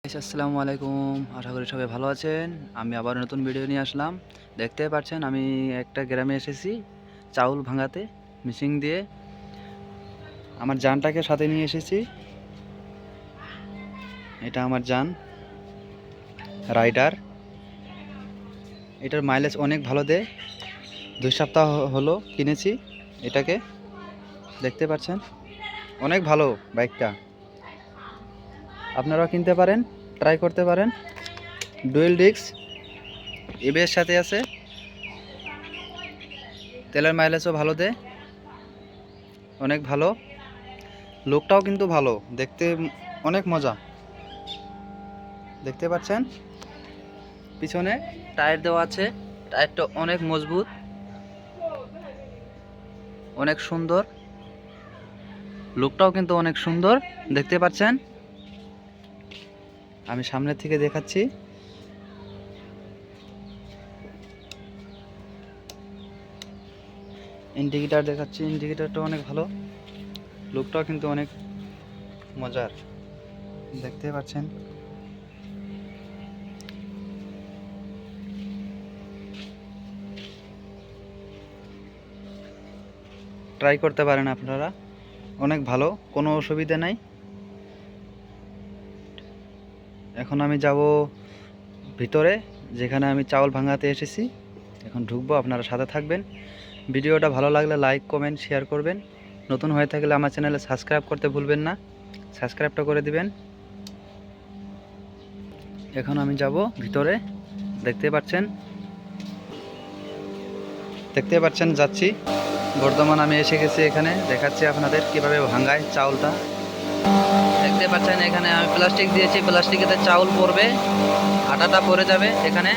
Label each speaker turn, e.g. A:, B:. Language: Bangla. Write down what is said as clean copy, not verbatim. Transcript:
A: আসসালামু আলাইকুম। আশা করি সবাই ভালো আছেন। আমি আবার নতুন ভিডিও নিয়ে আসলাম। দেখতেই পাচ্ছেন আমি একটা গ্রামে এসেছি চাউল ভাঙাতে মেশিন দিয়ে। আমার যানটাকে সাথে নিয়ে এসেছি। এটা আমার যান রাইডার। এটার মাইলেজ অনেক ভালো দেয়। 2 সপ্তাহ হলো কিনেছি এটাকে। দেখতে পাচ্ছেন অনেক ভালো বাইকটা। আপনারাও কিনতে পারেন, ট্রাই করতে পারেন। ডুয়েল ডিস্ক এবিএস সাথে আছে। তেলের মাইলেজও ভালো দেয়, অনেক ভালো। লোকটাও কিন্তু ভালো, দেখতে অনেক মজা। দেখতে পাচ্ছেন পিছনে টায়ার দেওয়া আছে। টায়ারটা অনেক মজবুত, অনেক সুন্দর। লোকটাও কিন্তু অনেক সুন্দর, দেখতে পাচ্ছেন। আমি সামনের থেকে দেখাচ্ছি। ইন্ডিকেটর দেখাচ্ছি, ইন্ডিকেটরটা অনেক ভালো। লোকটাও কিন্তু অনেক মজার, দেখতে পাচ্ছেন। ট্রাই করতে পারেন আপনারা, অনেক ভালো, কোনো অসুবিধা নাই। এখন আমি যাব ভিতরে, যেখানে আমি চাউল ভাঙাতে এসেছি। এখন ঢুকবো, আপনারা সাথে থাকবেন। ভিডিওটা ভালো লাগলে লাইক কমেন্ট শেয়ার করবেন। নতুন হয়ে থাকলে আমার চ্যানেলে সাবস্ক্রাইব করতে ভুলবেন না, সাবস্ক্রাইবটা করে দিবেন। এখন আমি যাব ভিতরে, দেখতে পাচ্ছেন যাচ্ছি। বর্তমান আমি এসে গেছি এখানে, দেখাচ্ছি আপনাদের কিভাবে ভাঙায় চাউলটা। দেখতে পাচ্ছেন এখানে আমি প্লাস্টিক দিয়েছি, প্লাস্টিকেতে চাউল পড়বে, আটাটা পড়ে যাবে এখানে।